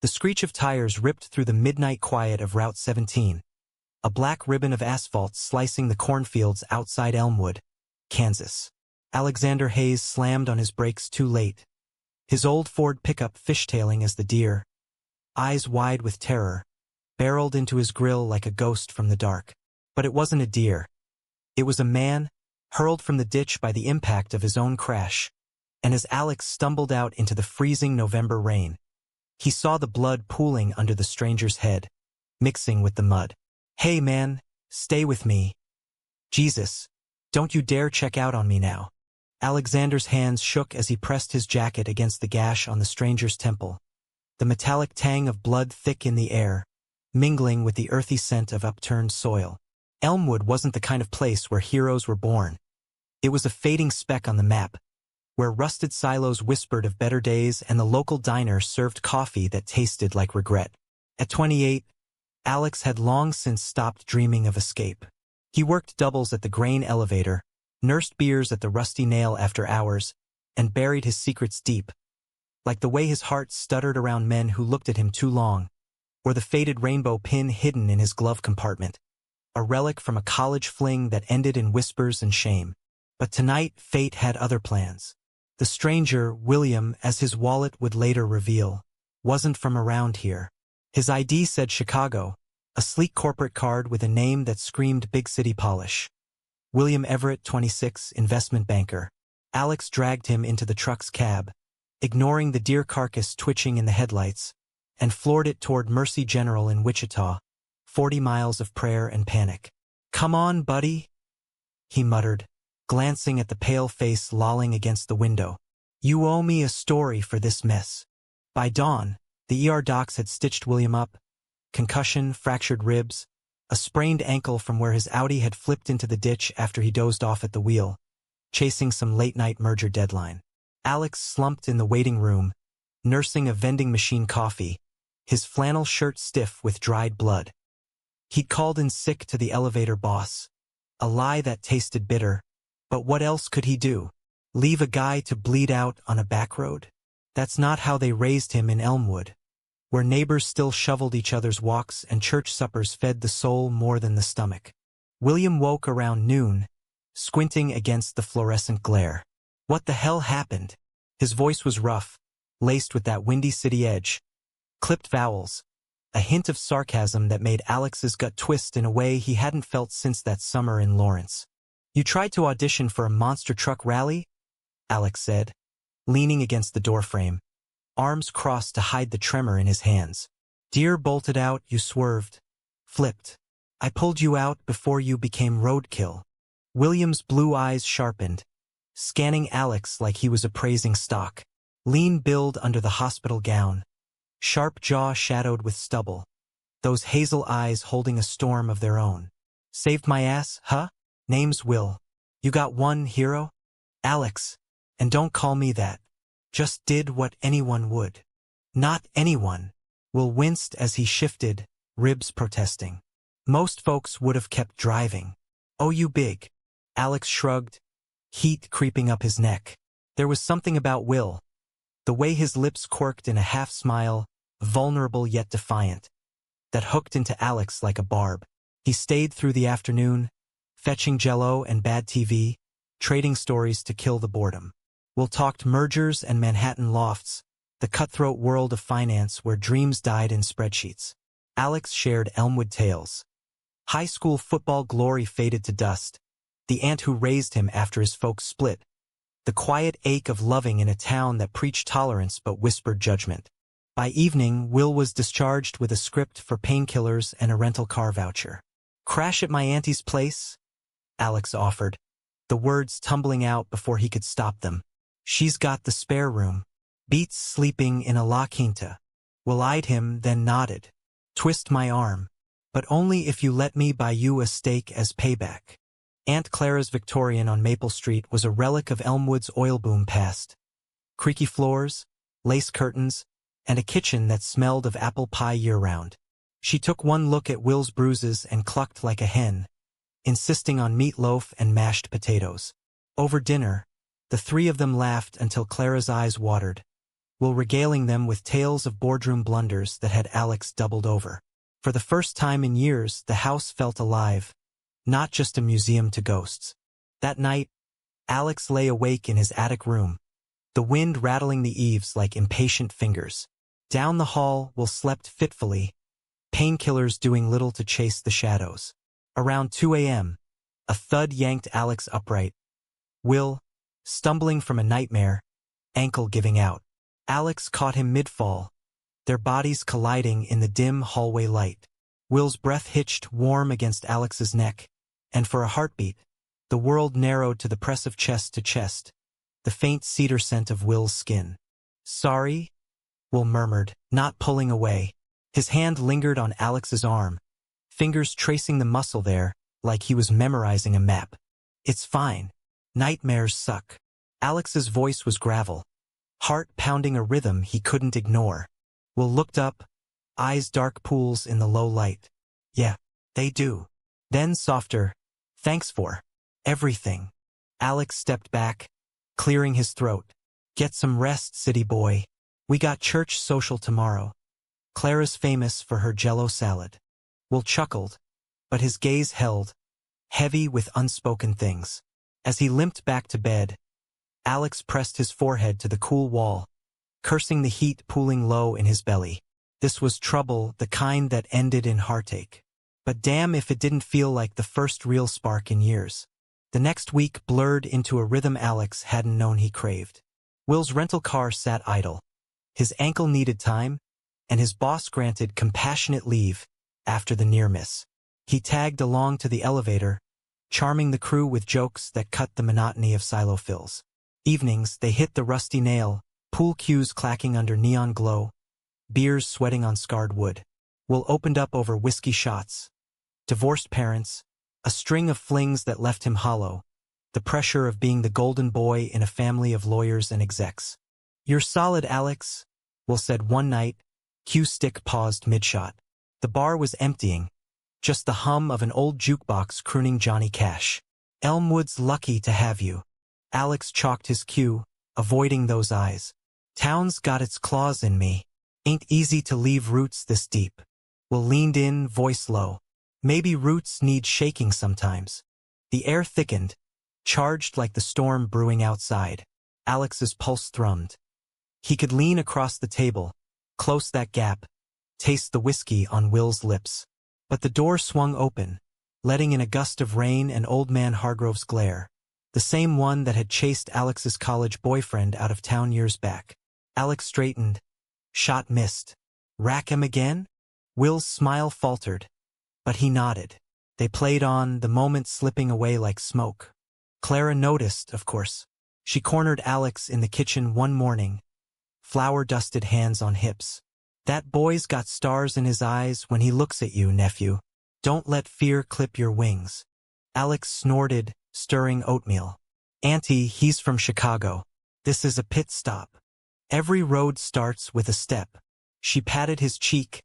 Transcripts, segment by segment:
The screech of tires ripped through the midnight quiet of Route 17, a black ribbon of asphalt slicing the cornfields outside Elmwood, Kansas. Alexander Hayes slammed on his brakes too late, his old Ford pickup fishtailing as the deer, eyes wide with terror, barreled into his grill like a ghost from the dark. But it wasn't a deer. It was a man, hurled from the ditch by the impact of his own crash. And as Alex stumbled out into the freezing November rain, he saw the blood pooling under the stranger's head, mixing with the mud. "Hey man, stay with me. Jesus, don't you dare check out on me now." Alexander's hands shook as he pressed his jacket against the gash on the stranger's temple, the metallic tang of blood thick in the air, mingling with the earthy scent of upturned soil. Elmwood wasn't the kind of place where heroes were born. It was a fading speck on the map, where rusted silos whispered of better days and the local diner served coffee that tasted like regret. At 28, Alex had long since stopped dreaming of escape. He worked doubles at the grain elevator, nursed beers at the Rusty Nail after hours, and buried his secrets deep, like the way his heart stuttered around men who looked at him too long, or the faded rainbow pin hidden in his glove compartment, a relic from a college fling that ended in whispers and shame. But tonight, fate had other plans. The stranger, William, as his wallet would later reveal, wasn't from around here. His ID said Chicago, a sleek corporate card with a name that screamed big city polish. William Everett, 26, investment banker. Alex dragged him into the truck's cab, ignoring the deer carcass twitching in the headlights, and floored it toward Mercy General in Wichita, 40 miles of prayer and panic. "Come on, buddy," he muttered, glancing at the pale face lolling against the window. "You owe me a story for this mess." By dawn, the ER docs had stitched William up. Concussion, fractured ribs, a sprained ankle from where his Audi had flipped into the ditch after he dozed off at the wheel, chasing some late-night merger deadline. Alex slumped in the waiting room, nursing a vending machine coffee, his flannel shirt stiff with dried blood. He'd called in sick to the elevator boss, a lie that tasted bitter. But what else could he do? Leave a guy to bleed out on a back road? That's not how they raised him in Elmwood, where neighbors still shoveled each other's walks and church suppers fed the soul more than the stomach. William woke around noon, squinting against the fluorescent glare. What the hell happened? His voice was rough, laced with that Windy City edge. Clipped vowels, a hint of sarcasm that made Alex's gut twist in a way he hadn't felt since that summer in Lawrence. "You tried to audition for a monster truck rally?" Alex said, leaning against the doorframe, arms crossed to hide the tremor in his hands. "Deer bolted out, you swerved. Flipped. I pulled you out before you became roadkill." William's blue eyes sharpened, scanning Alex like he was appraising stock. Lean build under the hospital gown, sharp jaw shadowed with stubble, those hazel eyes holding a storm of their own. "Saved my ass, huh? Name's Will. You got one, hero?" "Alex, and don't call me that. Just did what anyone would." "Not anyone." Will winced as he shifted, ribs protesting. "Most folks would have kept driving." "Oh, you big." Alex shrugged, heat creeping up his neck. There was something about Will, the way his lips quirked in a half-smile, vulnerable yet defiant, that hooked into Alex like a barb. He stayed through the afternoon, fetching Jell-O and bad TV, trading stories to kill the boredom. Will talked mergers and Manhattan lofts, the cutthroat world of finance where dreams died in spreadsheets. Alex shared Elmwood tales. High school football glory faded to dust, the aunt who raised him after his folks split, the quiet ache of loving in a town that preached tolerance but whispered judgment. By evening, Will was discharged with a script for painkillers and a rental car voucher. "Crash at my auntie's place?" Alex offered, the words tumbling out before he could stop them. "She's got the spare room. Beats sleeping in a La Quinta." Will eyed him, then nodded. "Twist my arm. But only if you let me buy you a steak as payback." Aunt Clara's Victorian on Maple Street was a relic of Elmwood's oil boom past. Creaky floors, lace curtains, and a kitchen that smelled of apple pie year-round. She took one look at Will's bruises and clucked like a hen, insisting on meatloaf and mashed potatoes. Over dinner, the three of them laughed until Clara's eyes watered. Will regaling them with tales of boardroom blunders that had Alex doubled over. For the first time in years, the house felt alive, not just a museum to ghosts. That night, Alex lay awake in his attic room, the wind rattling the eaves like impatient fingers. Down the hall, Will slept fitfully, painkillers doing little to chase the shadows. Around 2 a.m., a thud yanked Alex upright. Will, stumbling from a nightmare, ankle giving out. Alex caught him mid-fall, their bodies colliding in the dim hallway light. Will's breath hitched warm against Alex's neck, and for a heartbeat, the world narrowed to the press of chest to chest, the faint cedar scent of Will's skin. "Sorry?" Will murmured, not pulling away. His hand lingered on Alex's arm, fingers tracing the muscle there, like he was memorizing a map. "It's fine. Nightmares suck." Alex's voice was gravel, heart pounding a rhythm he couldn't ignore. Will looked up, eyes dark pools in the low light. "Yeah, they do." Then softer, "Thanks for everything." Alex stepped back, clearing his throat. "Get some rest, city boy. We got church social tomorrow. Clara's famous for her Jell-O salad." Will chuckled, but his gaze held, heavy with unspoken things. As he limped back to bed, Alex pressed his forehead to the cool wall, cursing the heat pooling low in his belly. This was trouble, the kind that ended in heartache. But damn if it didn't feel like the first real spark in years. The next week blurred into a rhythm Alex hadn't known he craved. Will's rental car sat idle. His ankle needed time, and his boss granted compassionate leave after the near miss. He tagged along to the elevator, charming the crew with jokes that cut the monotony of silo fills. Evenings, they hit the rusty nail, pool cues clacking under neon glow, beers sweating on scarred wood. Will opened up over whiskey shots. Divorced parents, a string of flings that left him hollow, the pressure of being the golden boy in a family of lawyers and execs. "You're solid, Alex," Will said one night. Cue stick paused mid-shot. The bar was emptying, just the hum of an old jukebox crooning Johnny Cash. "Elmwood's lucky to have you." Alex chalked his cue, avoiding those eyes. "Town's got its claws in me. Ain't easy to leave roots this deep." Will leaned in, voice low. "Maybe roots need shaking sometimes." The air thickened, charged like the storm brewing outside. Alex's pulse thrummed. He could lean across the table, close that gap, taste the whiskey on Will's lips. But the door swung open, letting in a gust of rain and Old Man Hargrove's glare. The same one that had chased Alex's college boyfriend out of town years back. Alex straightened. Shot missed. "Rack him again?" Will's smile faltered, but he nodded. They played on, the moment slipping away like smoke. Clara noticed, of course. She cornered Alex in the kitchen one morning, flour-dusted hands on hips. "That boy's got stars in his eyes when he looks at you, nephew. Don't let fear clip your wings." Alex snorted, stirring oatmeal. "Auntie, he's from Chicago. This is a pit stop. Every road starts with a step." She patted his cheek,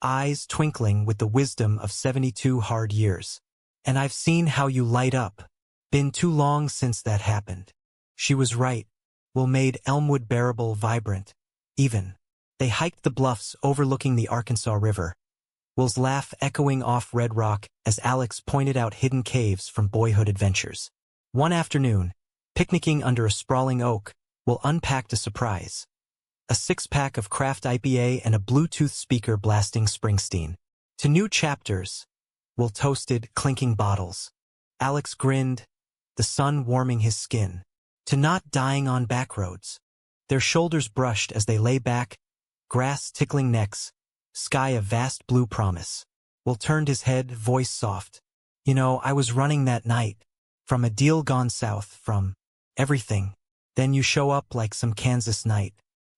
eyes twinkling with the wisdom of 72 hard years. "And I've seen how you light up. Been too long since that happened." She was right. Will made Elmwood bearable, vibrant, even. They hiked the bluffs overlooking the Arkansas River, Will's laugh echoing off Red Rock as Alex pointed out hidden caves from boyhood adventures. One afternoon, picnicking under a sprawling oak, Will unpacked a surprise. A six-pack of craft IPA and a Bluetooth speaker blasting Springsteen. To new chapters, Will toasted, clinking bottles. Alex grinned, the sun warming his skin. To not dying on back roads. Their shoulders brushed as they lay back, grass tickling necks, sky a vast blue promise. Will turned his head, voice soft. "You know, I was running that night. From a deal gone south, from everything. Then you show up like some Kansas night.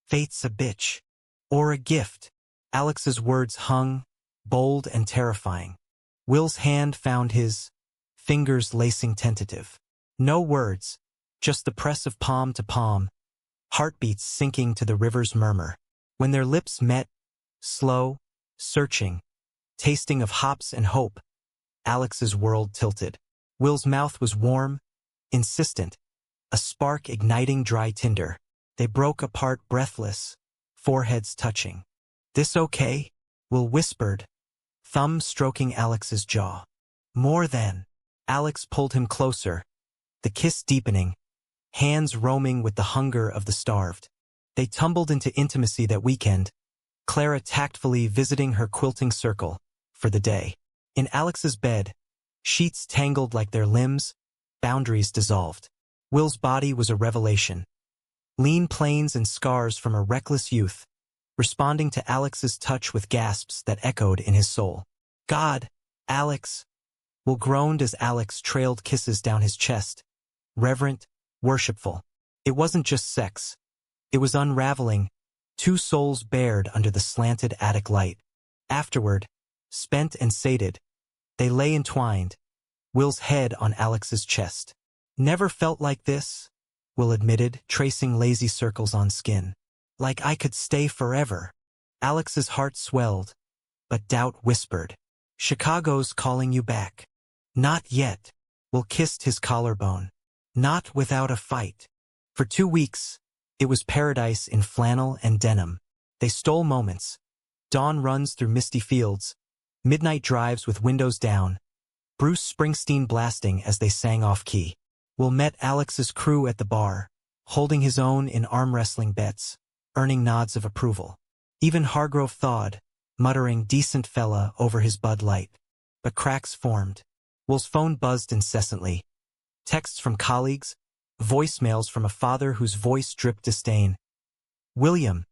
Fate's a bitch. Or a gift." Alex's words hung, bold and terrifying. Will's hand found his, fingers lacing tentative. No words, just the press of palm to palm, heartbeats sinking to the river's murmur. When their lips met, slow, searching, tasting of hops and hope, Alex's world tilted. Will's mouth was warm, insistent, a spark igniting dry tinder. They broke apart breathless, foreheads touching. "This okay?" Will whispered, thumb stroking Alex's jaw. "More than." Alex pulled him closer, the kiss deepening, hands roaming with the hunger of the starved. They tumbled into intimacy that weekend, Clara tactfully visiting her quilting circle for the day. In Alex's bed, sheets tangled like their limbs, boundaries dissolved. Will's body was a revelation. Lean planes and scars from a reckless youth, responding to Alex's touch with gasps that echoed in his soul. "God, Alex." Will groaned as Alex trailed kisses down his chest, reverent, worshipful. It wasn't just sex. It was unraveling, two souls bared under the slanted attic light. Afterward, spent and sated, they lay entwined, Will's head on Alex's chest. "Never felt like this," Will admitted, tracing lazy circles on skin. "Like I could stay forever." Alex's heart swelled, but doubt whispered, "Chicago's calling you back." "Not yet." Will kissed his collarbone. "Not without a fight." For 2 weeks, it was paradise in flannel and denim. They stole moments. Dawn runs through misty fields, midnight drives with windows down, Bruce Springsteen blasting as they sang off-key. Will met Alex's crew at the bar, holding his own in arm-wrestling bets, earning nods of approval. Even Hargrove thawed, muttering "decent fella" over his Bud Light. But cracks formed. Will's phone buzzed incessantly. Texts from colleagues, voicemails from a father whose voice dripped disdain. "William,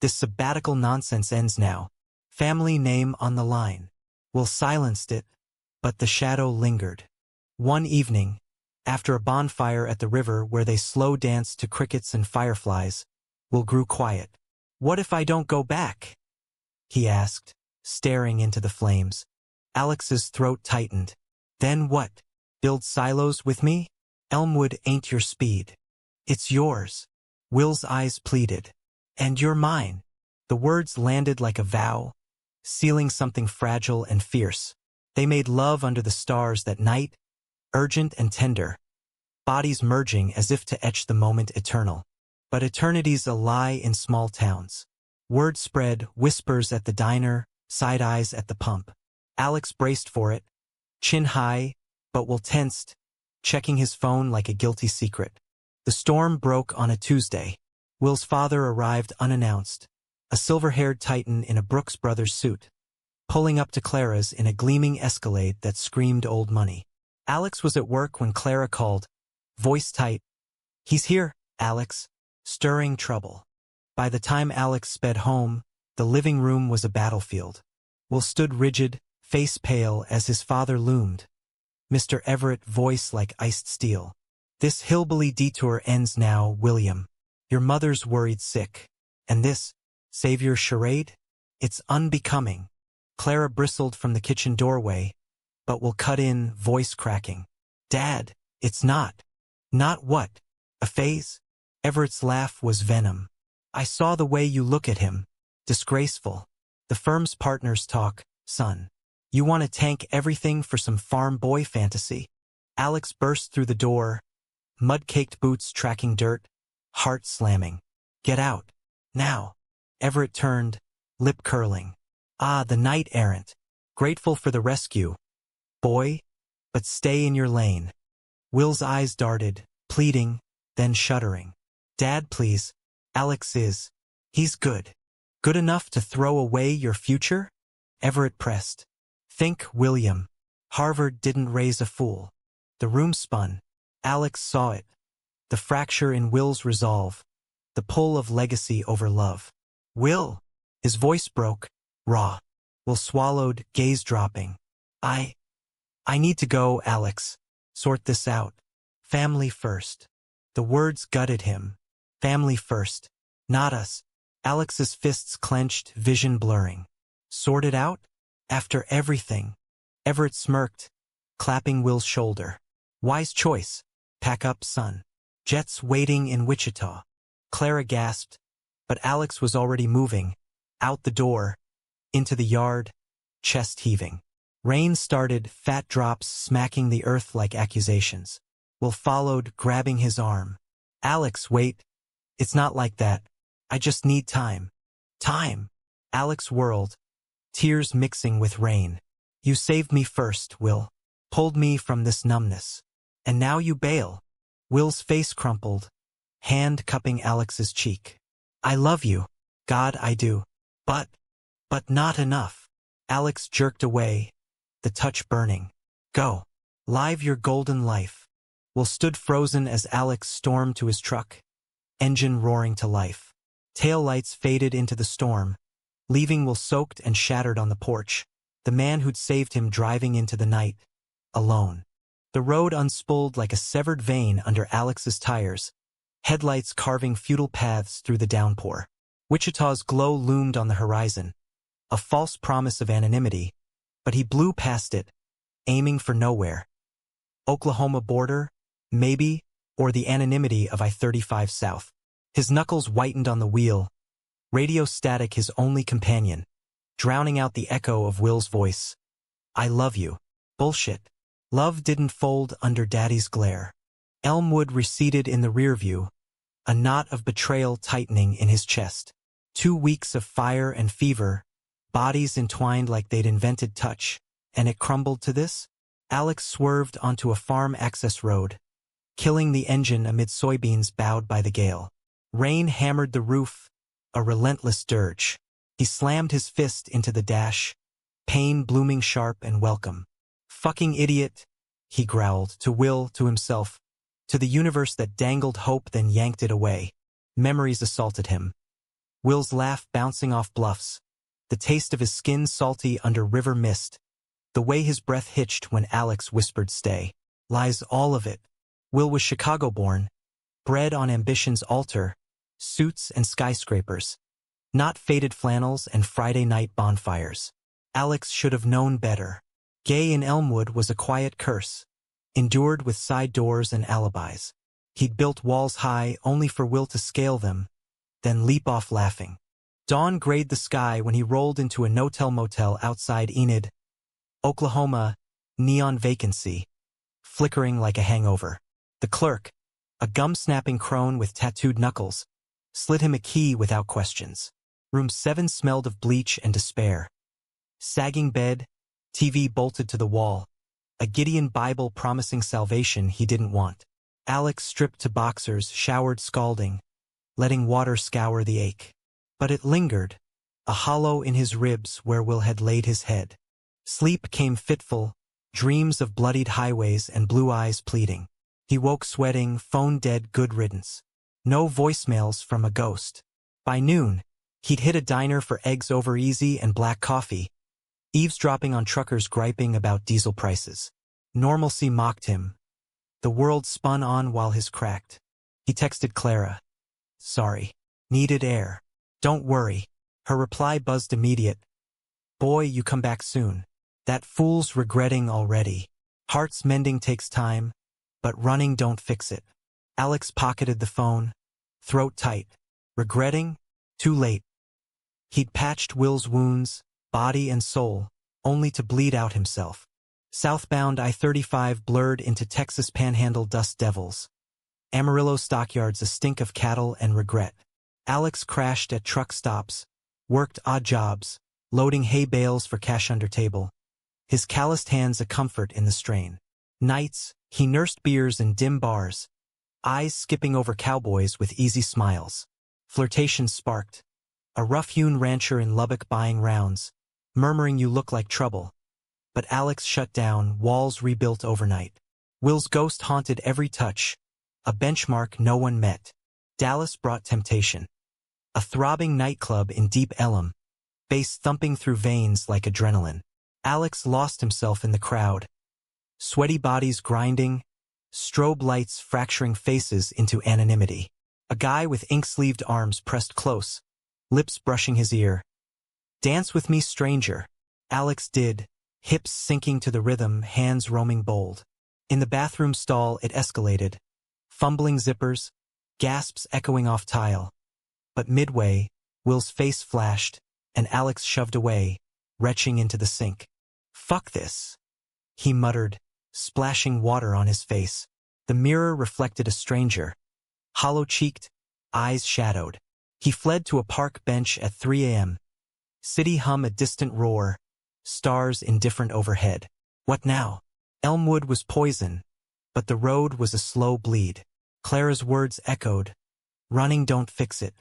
this sabbatical nonsense ends now. Family name on the line." Will silenced it, but the shadow lingered. One evening, after a bonfire at the river where they slow danced to crickets and fireflies, Will grew quiet. "What if I don't go back?" he asked, staring into the flames. Alex's throat tightened. "Then what? Build silos with me? Elmwood ain't your speed." "It's yours," Will's eyes pleaded. "And you're mine." The words landed like a vow, sealing something fragile and fierce. They made love under the stars that night, urgent and tender, bodies merging as if to etch the moment eternal. But eternity's a lie in small towns. Word spread, whispers at the diner, side eyes at the pump. Alex braced for it, chin high, but Will tensed, checking his phone like a guilty secret. The storm broke on a Tuesday. Will's father arrived unannounced, a silver-haired titan in a Brooks Brothers suit, pulling up to Clara's in a gleaming Escalade that screamed old money. Alex was at work when Clara called, voice tight. "He's here, Alex," stirring trouble. By the time Alex sped home, the living room was a battlefield. Will stood rigid, face pale as his father loomed. Mr. Everett, voice like iced steel. "This hillbilly detour ends now, William. Your mother's worried sick. And this, savior charade? It's unbecoming." Clara bristled from the kitchen doorway, but Will cut in, voice cracking. "Dad, it's not." "Not what? A phase?" Everett's laugh was venom. "I saw the way you look at him. Disgraceful. The firm's partners talk, son. You want to tank everything for some farm boy fantasy?" Alex burst through the door, mud-caked boots tracking dirt, heart slamming. "Get out. Now." Everett turned, lip curling. "Ah, the knight-errant. Grateful for the rescue, boy, but stay in your lane." Will's eyes darted, pleading, then shuddering. "Dad, please. Alex is. He's good. Good enough to throw away your future?" Everett pressed. "Think, William. Harvard didn't raise a fool." The room spun. Alex saw it. The fracture in Will's resolve. The pull of legacy over love. "Will!" His voice broke, raw. Will swallowed, gaze dropping. I need to go, Alex. Sort this out. Family first." The words gutted him. Family first. Not us. Alex's fists clenched, vision blurring. "Sort it out? After everything?" Everett smirked, clapping Will's shoulder. "Wise choice. Pack up, son. Jets waiting in Wichita." Clara gasped, but Alex was already moving, out the door, into the yard, chest heaving. Rain started, fat drops smacking the earth like accusations. Will followed, grabbing his arm. "Alex, wait. It's not like that. I just need time. Time. Alex whirled, tears mixing with rain. You saved me first, Will. Pulled me from this numbness. And now you bail. Will's face crumpled, hand cupping Alex's cheek. I love you. God, I do. But not enough. Alex jerked away, the touch burning. Go. Live your golden life. Will stood frozen as Alex stormed to his truck, engine roaring to life. Tail lights faded into the storm, leaving Will soaked and shattered on the porch, the man who'd saved him driving into the night, alone. The road unspooled like a severed vein under Alex's tires, headlights carving futile paths through the downpour. Wichita's glow loomed on the horizon, a false promise of anonymity, but he blew past it, aiming for nowhere. Oklahoma border, maybe, or the anonymity of I-35 South. His knuckles whitened on the wheel, radio static his only companion, drowning out the echo of Will's voice. I love you. Bullshit. Love didn't fold under Daddy's glare. Elmwood receded in the rearview, a knot of betrayal tightening in his chest. 2 weeks of fire and fever, bodies entwined like they'd invented touch, and it crumbled to this? Alex swerved onto a farm access road, killing the engine amid soybeans bowed by the gale. Rain hammered the roof, a relentless dirge. He slammed his fist into the dash, pain blooming sharp and welcome. Fucking idiot, he growled, to Will, to himself, to the universe that dangled hope then yanked it away. Memories assaulted him. Will's laugh bouncing off bluffs, the taste of his skin salty under river mist, the way his breath hitched when Alex whispered stay. Lies all of it. Will was Chicago-born, bred on ambition's altar, suits and skyscrapers, not faded flannels and Friday night bonfires. Alex should have known better. Gay in Elmwood was a quiet curse, endured with side doors and alibis. He'd built walls high only for Will to scale them, then leap off laughing. Dawn grayed the sky when he rolled into a no-tell-motel outside Enid, Oklahoma, neon vacancy, flickering like a hangover. The clerk, a gum-snapping crone with tattooed knuckles, slid him a key without questions. Room 7 smelled of bleach and despair. Sagging bed, TV bolted to the wall, a Gideon Bible promising salvation he didn't want. Alex stripped to boxers, showered scalding, letting water scour the ache. But it lingered, a hollow in his ribs where Will had laid his head. Sleep came fitful, dreams of bloodied highways and blue eyes pleading. He woke sweating, phone dead, good riddance. No voicemails from a ghost. By noon, he'd hit a diner for eggs over easy and black coffee, eavesdropping on truckers griping about diesel prices. Normalcy mocked him. The world spun on while his cracked. He texted Clara. Sorry. Needed air. Don't worry. Her reply buzzed immediate. Boy, you come back soon. That fool's regretting already. Hearts mending takes time, but running don't fix it. Alex pocketed the phone, throat tight. Regretting? Too late. He'd patched Will's wounds, body and soul, only to bleed out himself. Southbound I-35 blurred into Texas Panhandle dust devils. Amarillo stockyards a stink of cattle and regret. Alex crashed at truck stops, worked odd jobs, loading hay bales for cash under table. His calloused hands a comfort in the strain. Nights, he nursed beers in dim bars, eyes skipping over cowboys with easy smiles. Flirtations sparked. A rough-hewn rancher in Lubbock buying rounds, murmuring you look like trouble. But Alex shut down, walls rebuilt overnight. Will's ghost haunted every touch, a benchmark no one met. Dallas brought temptation. A throbbing nightclub in deep Elam, bass thumping through veins like adrenaline. Alex lost himself in the crowd. Sweaty bodies grinding, strobe lights fracturing faces into anonymity. A guy with ink-sleeved arms pressed close, lips brushing his ear. Dance with me, stranger. Alex did, hips sinking to the rhythm, hands roaming bold. In the bathroom stall it escalated, fumbling zippers, gasps echoing off tile. But midway, Will's face flashed, and Alex shoved away, retching into the sink. Fuck this, he muttered, splashing water on his face. The mirror reflected a stranger, hollow-cheeked, eyes shadowed. He fled to a park bench at 3 a.m. City hum a distant roar, stars indifferent overhead. What now? Elmwood was poison, but the road was a slow bleed. Clara's words echoed, "Running don't fix it."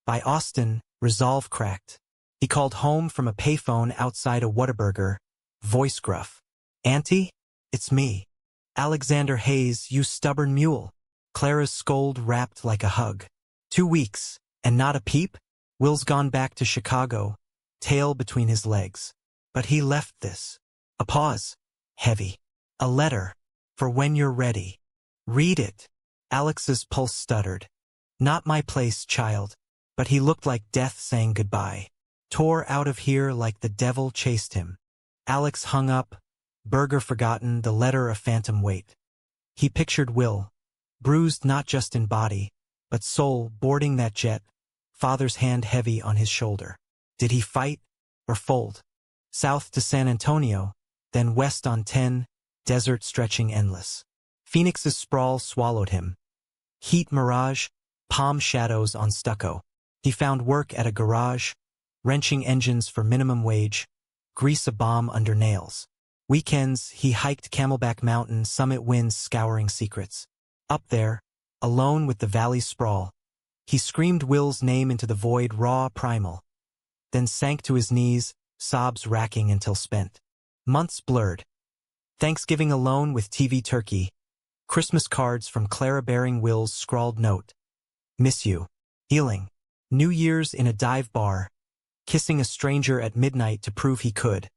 By Austin, resolve cracked. He called home from a payphone outside a Whataburger, voice gruff. "Auntie? It's me. Alexander Hayes, you stubborn mule." Clara's scold wrapped like a hug. 2 weeks, and not a peep? Will's gone back to Chicago, tail between his legs. But he left this. A pause. Heavy. A letter. "For when you're ready. Read it." Alex's pulse stuttered. "Not my place, child." But he looked like death saying goodbye. Tore out of here like the devil chased him. Alex hung up, burger forgotten, the letter a phantom weight. He pictured Will, bruised not just in body, but soul, boarding that jet, father's hand heavy on his shoulder. Did he fight or fold? South to San Antonio, then west on 10, desert stretching endless. Phoenix's sprawl swallowed him. Heat mirage, palm shadows on stucco. He found work at a garage, wrenching engines for minimum wage, grease a bomb under nails. Weekends, he hiked Camelback Mountain, summit winds scouring secrets. Up there, alone with the valley sprawl, he screamed Will's name into the void, raw, primal. Then sank to his knees, sobs racking until spent. Months blurred. Thanksgiving alone with TV turkey. Christmas cards from Clara bearing Will's scrawled note. "Miss you. Healing." New Year's in a dive bar. Kissing a stranger at midnight to prove he could.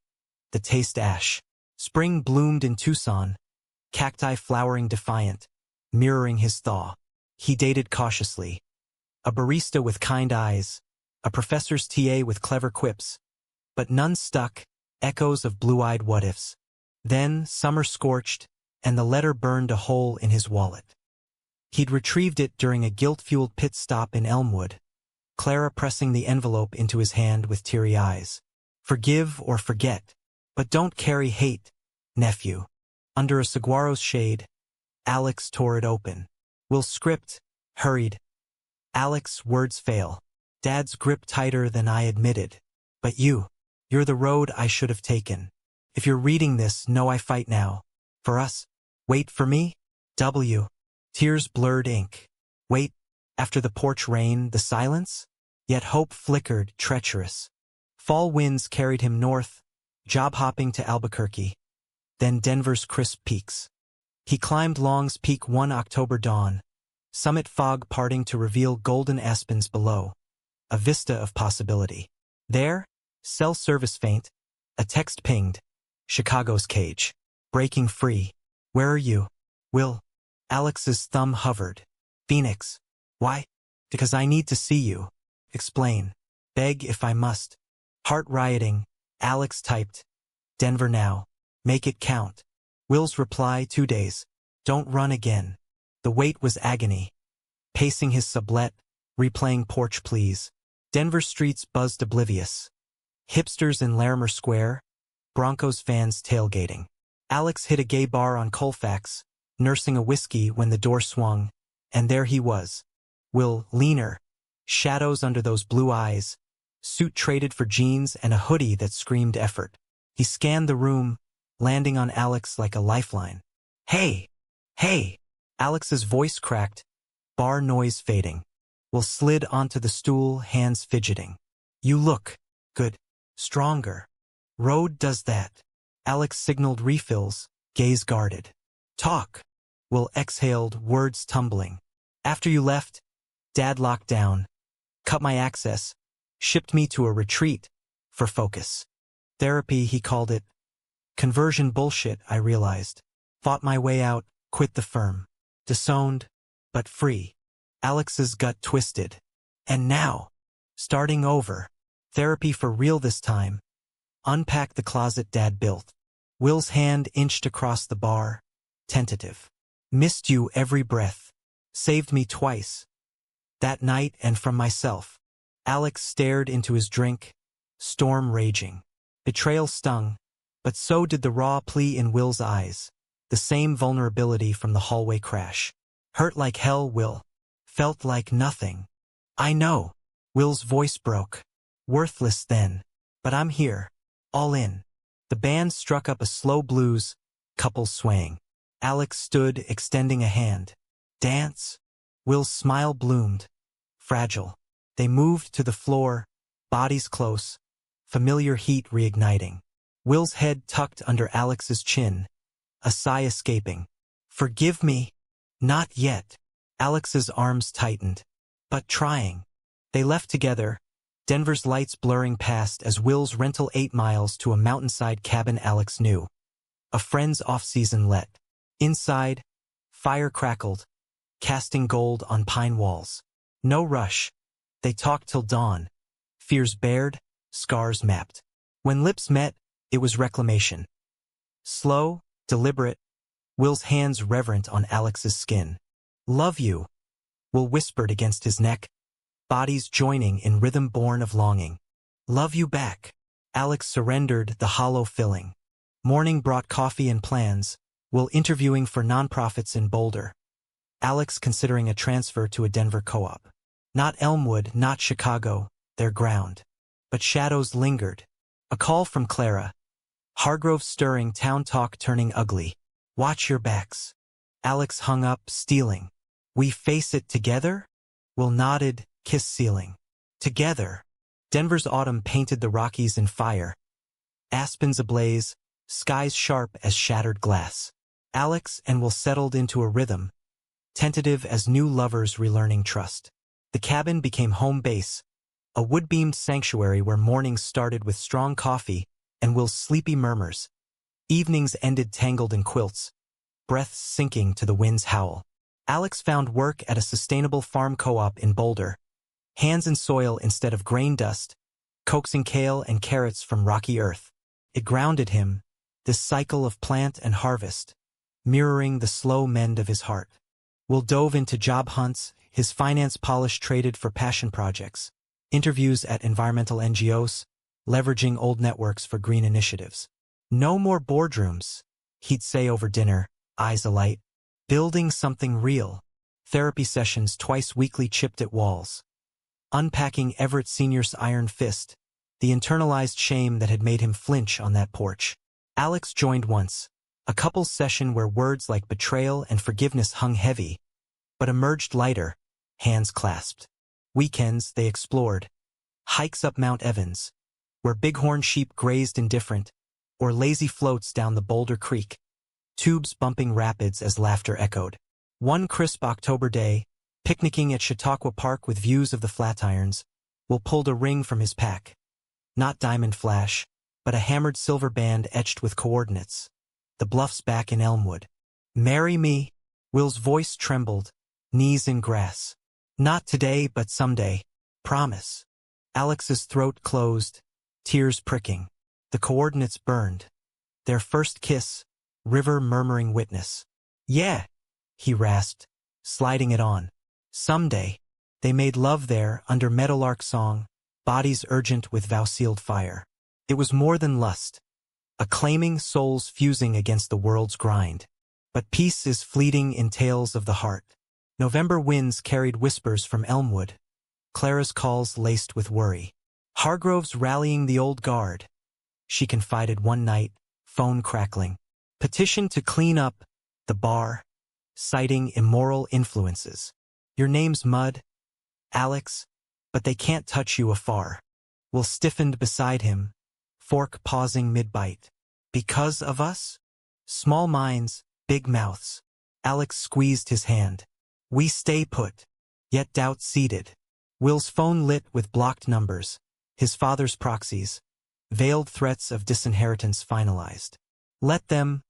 The taste ash. Spring bloomed in Tucson. Cacti flowering defiant, mirroring his thaw. He dated cautiously. A barista with kind eyes. A professor's TA with clever quips. But none stuck, echoes of blue-eyed what-ifs. Then, summer scorched, and the letter burned a hole in his wallet. He'd retrieved it during a guilt-fueled pit stop in Elmwood. Clara pressing the envelope into his hand with teary eyes. "Forgive or forget, but don't carry hate, nephew." Under a saguaro's shade, Alex tore it open. Will's script, hurried. "Alex, words fail. Dad's grip tighter than I admitted. But you're the road I should have taken. If you're reading this, know I fight now. For us. Wait for me? W." Tears blurred ink. Wait. After the porch rain, the silence? Yet hope flickered, treacherous. Fall winds carried him north, job-hopping to Albuquerque. Then Denver's crisp peaks. He climbed Long's Peak one October dawn, summit fog parting to reveal golden aspens below. A vista of possibility. There, cell service faint, a text pinged. Chicago's cage. Breaking free. "Where are you, Will?" Alex's thumb hovered. "Phoenix." "Why?" "Because I need to see you." "Explain." "Beg if I must." Heart rioting, Alex typed, "Denver now. Make it count." Will's reply, 2 days. "Don't run again." The wait was agony. Pacing his sublet, replaying porch pleas. Denver streets buzzed oblivious. Hipsters in Larimer Square, Broncos fans tailgating. Alex hit a gay bar on Colfax, nursing a whiskey when the door swung, and there he was. Will, leaner, shadows under those blue eyes, suit traded for jeans and a hoodie that screamed effort. He scanned the room, landing on Alex like a lifeline. "Hey! Hey!" Alex's voice cracked, bar noise fading. Will slid onto the stool, hands fidgeting. "You look good. Stronger." "Road does that." Alex signaled refills, gaze guarded. "Talk." Will exhaled, words tumbling. "After you left, Dad locked down, cut my access, shipped me to a retreat for focus. Therapy, he called it. Conversion bullshit, I realized. Fought my way out, quit the firm. Disowned, but free." Alex's gut twisted. And now, starting over. Therapy for real this time. Unpack the closet Dad built. Will's hand inched across the bar, tentative. "Missed you every breath. Saved me twice. That night and from myself." Alex stared into his drink, storm raging. Betrayal stung, but so did the raw plea in Will's eyes. The same vulnerability from the hallway crash. "Hurt like hell, Will. Felt like nothing." I know. Will's voice broke. Worthless then. But I'm here. All in. The band struck up a slow blues, couples swaying. Alex stood, extending a hand. Dance? Will's smile bloomed. Fragile. They moved to the floor, bodies close, familiar heat reigniting. Will's head tucked under Alex's chin, a sigh escaping. Forgive me. Not yet. Alex's arms tightened. But trying. They left together, Denver's lights blurring past as Will's rental 8 miles to a mountainside cabin Alex knew. A friend's off-season let. Inside, fire crackled, casting gold on pine walls. No rush. They talked till dawn. Fears bared, scars mapped. When lips met, it was reclamation. Slow, deliberate, Will's hands reverent on Alex's skin. Love you, Will whispered against his neck, bodies joining in rhythm born of longing. Love you back. Alex surrendered, the hollow filling. Morning brought coffee and plans, Will interviewing for nonprofits in Boulder. Alex considering a transfer to a Denver co-op. Not Elmwood, not Chicago, their ground. But shadows lingered. A call from Clara. Hargrove stirring, town talk turning ugly. Watch your backs. Alex hung up, stealing. We face it together? Will nodded, kiss ceiling. Together. Denver's autumn painted the Rockies in fire. Aspens ablaze, skies sharp as shattered glass. Alex and Will settled into a rhythm, tentative as new lovers relearning trust. The cabin became home base, a wood-beamed sanctuary where mornings started with strong coffee and Will's sleepy murmurs. Evenings ended tangled in quilts, breaths sinking to the wind's howl. Alex found work at a sustainable farm co-op in Boulder. Hands in soil instead of grain dust, coaxing kale and carrots from rocky earth. It grounded him, this cycle of plant and harvest, mirroring the slow mend of his heart. Will dove into job hunts, his finance polish traded for passion projects, interviews at environmental NGOs, leveraging old networks for green initiatives. No more boardrooms, he'd say over dinner, eyes alight. Building something real. Therapy sessions twice weekly chipped at walls. Unpacking Everett Sr.'s iron fist, the internalized shame that had made him flinch on that porch. Alex joined once, a couple's session where words like betrayal and forgiveness hung heavy, but emerged lighter, hands clasped. Weekends they explored. Hikes up Mount Evans, where bighorn sheep grazed indifferent, or lazy floats down the Boulder Creek, tubes bumping rapids as laughter echoed. One crisp October day, picnicking at Chautauqua Park with views of the Flatirons, Will pulled a ring from his pack. Not diamond flash, but a hammered silver band etched with coordinates. The bluffs back in Elmwood. Marry me? Will's voice trembled, knees in grass. Not today, but someday. Promise. Alex's throat closed, tears pricking. The coordinates burned. Their first kiss, river murmuring witness. Yeah, he rasped, sliding it on. Someday. They made love there under meadowlark song, bodies urgent with vow-sealed fire. It was more than lust. Acclaiming souls fusing against the world's grind. But peace is fleeting in tales of the heart. November winds carried whispers from Elmwood. Clara's calls laced with worry. Hargrove's rallying the old guard. She confided one night, phone crackling. Petition to clean up the bar, citing immoral influences. Your name's Mud, Alex, but they can't touch you afar. Will stiffened beside him, fork pausing mid-bite. Because of us? Small minds, big mouths. Alex squeezed his hand. We stay put, yet doubt seated. Will's phone lit with blocked numbers, his father's proxies, veiled threats of disinheritance finalized. Let them,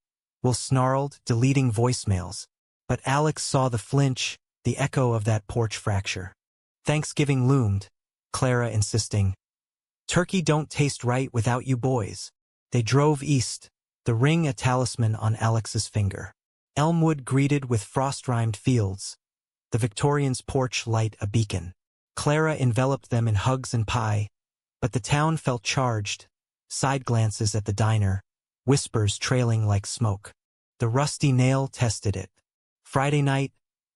Will snarled, deleting voicemails. But Alex saw the flinch, the echo of that porch fracture. Thanksgiving loomed, Clara insisting. Turkey don't taste right without you boys. They drove east, the ring a talisman on Alex's finger. Elmwood greeted with frost-rimed fields, the Victorian's porch light a beacon. Clara enveloped them in hugs and pie, but the town felt charged, side glances at the diner, whispers trailing like smoke. The rusty nail tested it. Friday night,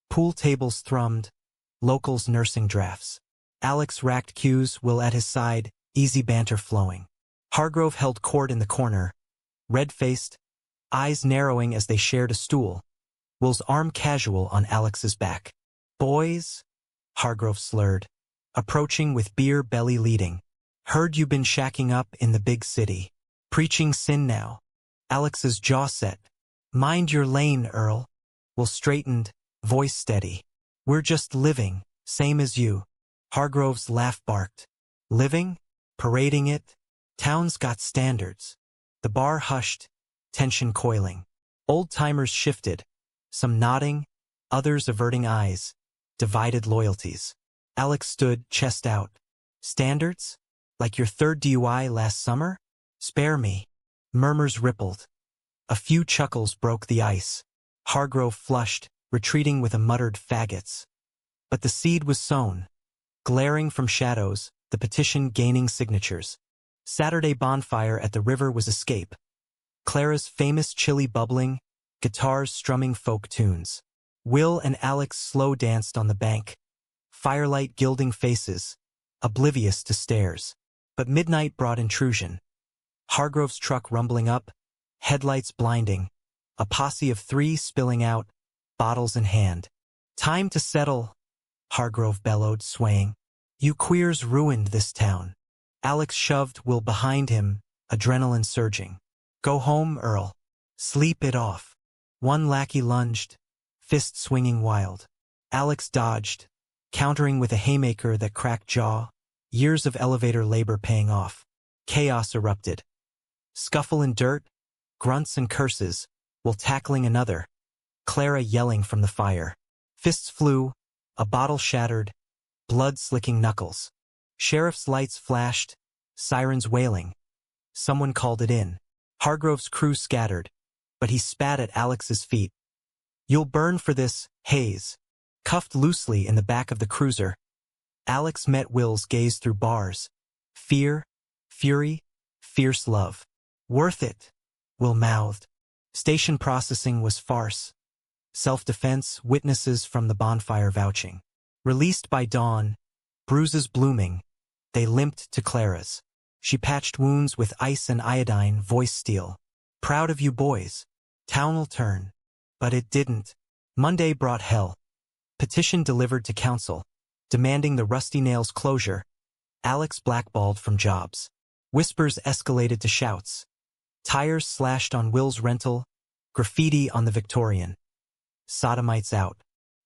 pool tables thrummed, locals nursing drafts. Alex racked cues, Will at his side, easy banter flowing. Hargrove held court in the corner, red-faced, eyes narrowing as they shared a stool, Will's arm casual on Alex's back. Boys? Hargrove slurred, approaching with beer belly leading. Heard you been shacking up in the big city. Preaching sin now. Alex's jaw set. Mind your lane, Earl. Will straightened, voice steady. We're just living, same as you. Hargrove's laugh barked. Living? Parading it? Town's got standards. The bar hushed, tension coiling. Old-timers shifted, some nodding, others averting eyes. Divided loyalties. Alex stood, chest out. Standards? Like your third DUI last summer? Spare me. Murmurs rippled. A few chuckles broke the ice. Hargrove flushed, retreating with a muttered faggots. But the seed was sown. Glaring from shadows, the petition gaining signatures. Saturday bonfire at the river was escape. Clara's famous chili bubbling, guitars strumming folk tunes. Will and Alex slow danced on the bank. Firelight gilding faces, oblivious to stares. But midnight brought intrusion. Hargrove's truck rumbling up, headlights blinding, a posse of 3 spilling out, bottles in hand. Time to settle, Hargrove bellowed, swaying. You queers ruined this town. Alex shoved Will behind him, adrenaline surging. Go home, Earl. Sleep it off. One lackey lunged, fist swinging wild. Alex dodged, countering with a haymaker that cracked jaw, years of elevator labor paying off. Chaos erupted. Scuffle and dirt, grunts and curses, Will tackling another. Clara yelling from the fire. Fists flew, a bottle shattered, blood slicking knuckles. Sheriff's lights flashed, sirens wailing. Someone called it in. Hargrove's crew scattered, but he spat at Alex's feet. You'll burn for this, Hayes. Cuffed loosely in the back of the cruiser. Alex met Will's gaze through bars. Fear, fury, fierce love. Worth it, Will mouthed. Station processing was farce. Self-defense, witnesses from the bonfire vouching. Released by dawn, bruises blooming, they limped to Clara's. She patched wounds with ice and iodine, voice steel. Proud of you boys. Town'll turn. But it didn't. Monday brought hell. Petition delivered to council, demanding the Rusty Nails closure. Alex blackballed from jobs. Whispers escalated to shouts. Tires slashed on Will's rental, graffiti on the Victorian. Sodomites out.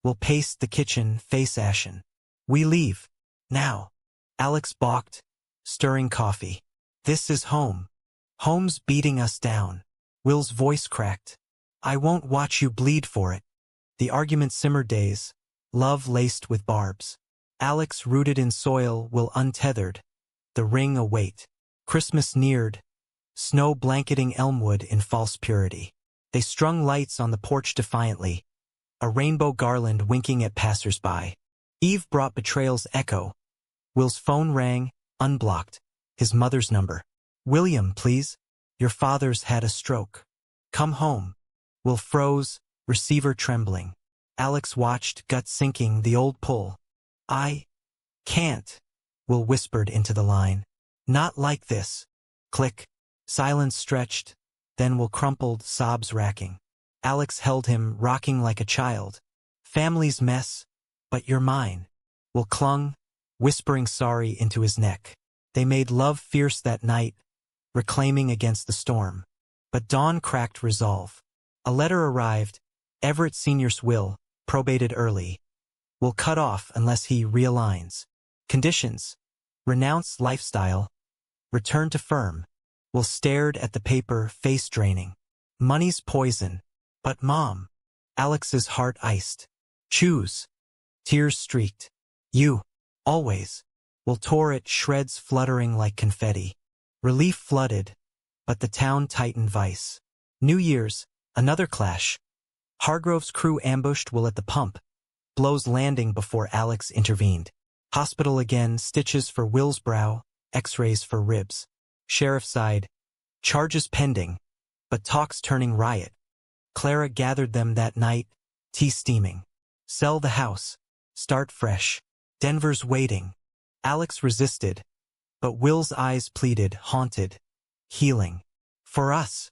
We'll paste the kitchen, face ashen. We leave. Now. Alex balked, stirring coffee. This is home. Home's beating us down. Will's voice cracked. I won't watch you bleed for it. The argument simmered days, love laced with barbs. Alex rooted in soil, Will untethered. The ring await. Christmas neared, snow blanketing Elmwood in false purity. They strung lights on the porch defiantly, a rainbow garland winking at passers-by. Eve brought betrayal's echo. Will's phone rang, unblocked. His mother's number. William, please. Your father's had a stroke. Come home. Will froze, receiver trembling. Alex watched, gut sinking, the old pull. I can't, Will whispered into the line. Not like this. Click. Silence stretched, then Will crumpled, sobs racking. Alex held him, rocking like a child. Family's mess, but you're mine. Will clung, whispering sorry into his neck. They made love fierce that night, reclaiming against the storm. But dawn cracked resolve. A letter arrived. Everett Sr.'s will, probated early. Will cut off unless he realigns. Conditions. Renounce lifestyle. Return to firm. Will stared at the paper, face draining. Money's poison. But Mom. Alex's heart iced. Choose. Tears streaked. You. Always. Will tore at shreds fluttering like confetti. Relief flooded, but the town tightened vice. New Year's, another clash. Hargrove's crew ambushed Will at the pump. Blows landing before Alex intervened. Hospital again, stitches for Will's brow, x-rays for ribs. Sheriff sighed. Charges pending, but talks turning riot. Clara gathered them that night, tea steaming. Sell the house. Start fresh. Denver's waiting. Alex resisted, but Will's eyes pleaded, haunted, healing. For us.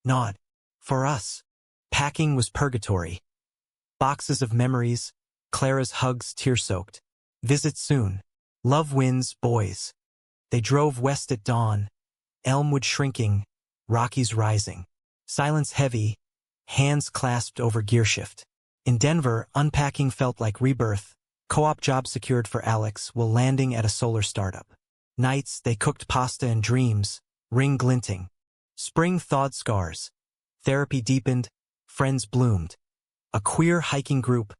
Not. For us. Packing was purgatory. Boxes of memories, Clara's hugs tear-soaked. Visit soon. Love wins, boys. They drove west at dawn, Elmwood shrinking, Rockies rising. Silence heavy, hands clasped over gearshift. In Denver, unpacking felt like rebirth. Co-op job secured for Alex while landing at a solar startup. Nights, they cooked pasta and dreams, ring glinting. Spring thawed scars. Therapy deepened, friends bloomed. A queer hiking group,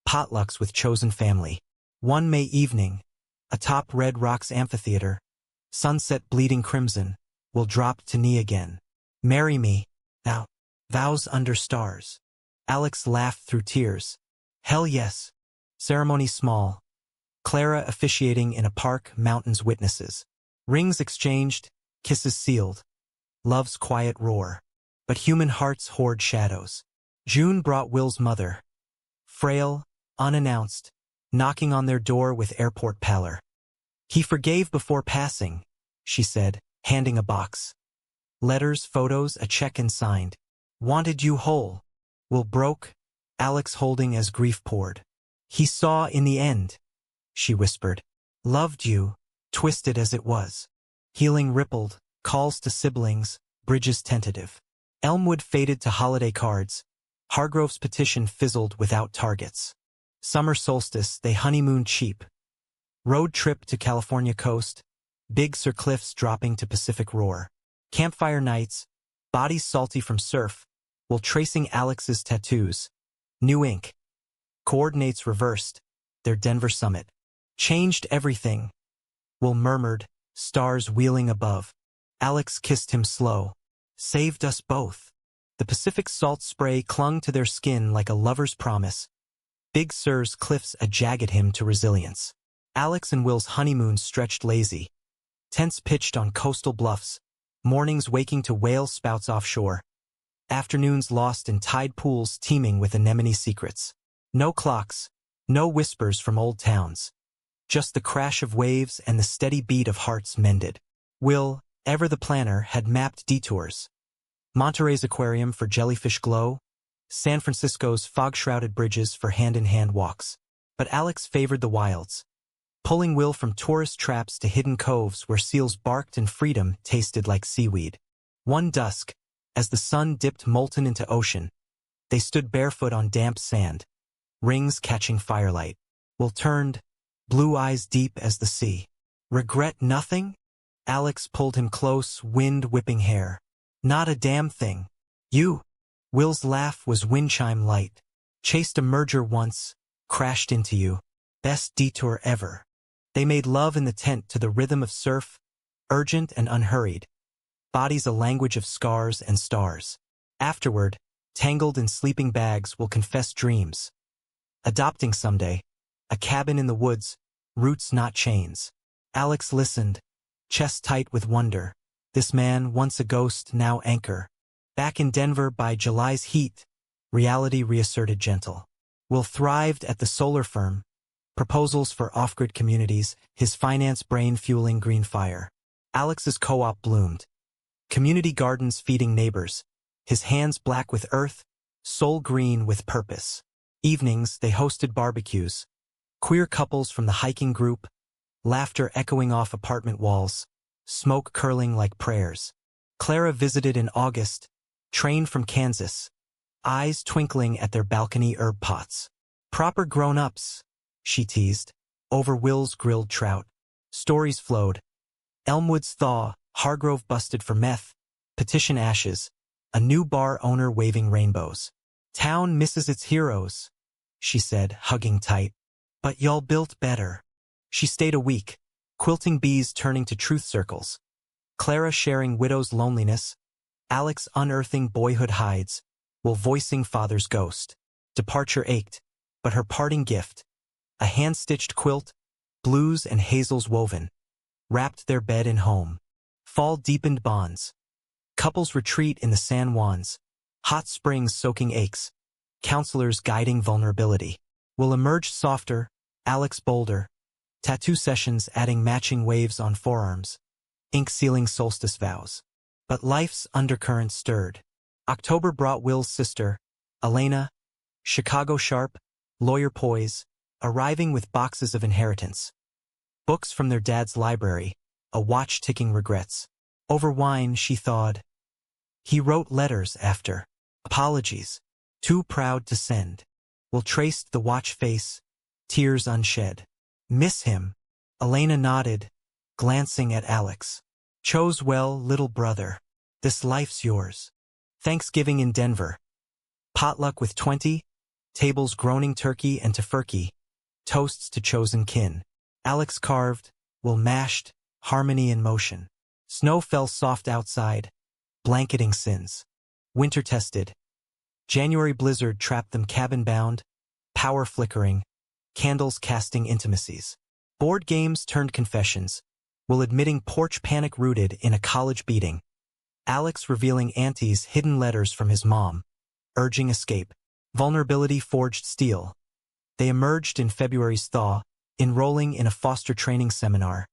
potlucks with chosen family. One May evening, atop Red Rocks Amphitheater, sunset bleeding crimson, will drop to knee again. Marry me, now. Vows under stars. Alex laughed through tears. Hell yes. Ceremony small. Clara officiating in a park, mountains witnesses. Rings exchanged, kisses sealed. Love's quiet roar. But human hearts hoard shadows. June brought Will's mother. Frail, unannounced, knocking on their door with airport pallor. He forgave before passing, she said, handing a box. Letters, photos, a check and signed. Wanted you whole. Will broke, Alex holding as grief poured. He saw in the end, she whispered. Loved you, twisted as it was. Healing rippled, calls to siblings, bridges tentative. Elmwood faded to holiday cards. Hargrove's petition fizzled without targets. Summer solstice, they honeymooned cheap. Road trip to California coast. Big Sur cliffs dropping to Pacific roar. Campfire nights, bodies salty from surf, while tracing Alex's tattoos. New ink. Coordinates reversed. Their Denver summit. Changed everything. Will murmured, stars wheeling above. Alex kissed him slow. Saved us both. The Pacific salt spray clung to their skin like a lover's promise. Big Sur's cliffs jagged him to resilience. Alex and Will's honeymoon stretched lazy. Tents pitched on coastal bluffs. Mornings waking to whale spouts offshore. Afternoons lost in tide pools teeming with anemone secrets. No clocks, no whispers from old towns. Just the crash of waves and the steady beat of hearts mended. Will, ever the planner, had mapped detours. Monterey's aquarium for jellyfish glow, San Francisco's fog-shrouded bridges for hand-in-hand walks. But Alex favored the wilds, pulling Will from tourist traps to hidden coves where seals barked and freedom tasted like seaweed. One dusk, as the sun dipped molten into ocean, they stood barefoot on damp sand, rings catching firelight. Will turned, blue eyes deep as the sea. Regret nothing? Alex pulled him close, wind whipping hair. Not a damn thing. You. Will's laugh was wind chime light. Chased a merger once, crashed into you. Best detour ever. They made love in the tent to the rhythm of surf, urgent and unhurried. Bodies a language of scars and stars. Afterward, tangled in sleeping bags will confess dreams. Adopting someday. A cabin in the woods, roots not chains. Alex listened, chest tight with wonder. This man, once a ghost, now anchor. Back in Denver by July's heat, reality reasserted gentle. Will thrived at the solar firm. Proposals for off-grid communities, his finance brain fueling green fire. Alex's co-op bloomed. Community gardens feeding neighbors. His hands black with earth, soul green with purpose. Evenings, they hosted barbecues. Queer couples from the hiking group. Laughter echoing off apartment walls. Smoke curling like prayers. Clara visited in August, trained from Kansas. Eyes twinkling at their balcony herb pots. Proper grown-ups, she teased, over Will's grilled trout. Stories flowed. Elmwood's thaw, Hargrove busted for meth, petition ashes, a new bar owner waving rainbows. Town misses its heroes, she said, hugging tight. But y'all built better. She stayed a week, quilting bees turning to truth circles. Clara sharing widow's loneliness, Alex unearthing boyhood hides, while voicing father's ghost. Departure ached, but her parting gift, a hand-stitched quilt, blues and hazels woven, wrapped their bed and home. Fall deepened bonds. Couples retreat in the San Juans, hot springs soaking aches, counselors guiding vulnerability. Will emerge softer, Alex bolder, Tattoo sessions adding matching waves on forearms. Ink sealing solstice vows. But life's undercurrent stirred. October brought Will's sister, Elena, Chicago sharp, lawyer poise, arriving with boxes of inheritance. Books from their dad's library, a watch ticking regrets. Over wine, she thawed. He wrote letters after. Apologies. Too proud to send. Will traced the watch face, tears unshed. Miss him. Elena nodded, glancing at Alex. Chose well, little brother. This life's yours. Thanksgiving in Denver. Potluck with 20, tables groaning turkey and tofurkey, toasts to chosen kin. Alex carved, Will mashed, harmony in motion. Snow fell soft outside, blanketing sins. Winter tested. January blizzard trapped them cabin-bound, power flickering, candles casting intimacies. Board games turned confessions, Will admitting porch panic rooted in a college beating. Alex revealing Auntie's hidden letters from his mom, urging escape. Vulnerability forged steel. They emerged in February's thaw, enrolling in a foster training seminar.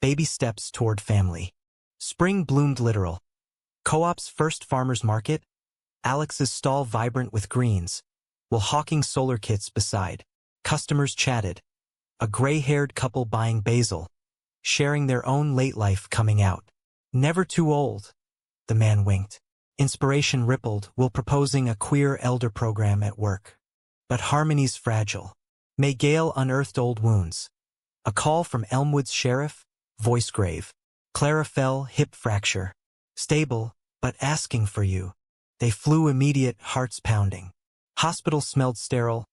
Baby steps toward family. Spring bloomed literal. Co-op's first farmer's market. Alex's stall vibrant with greens, while hawking solar kits beside. Customers chatted. A gray-haired couple buying basil, sharing their own late life coming out. Never too old, the man winked. Inspiration rippled, Will proposing a queer elder program at work. But harmony's fragile. May Gale unearthed old wounds. A call from Elmwood's sheriff, voice grave. Clara fell, hip fracture. Stable, but asking for you. They flew immediate, hearts pounding. Hospital smelled sterile,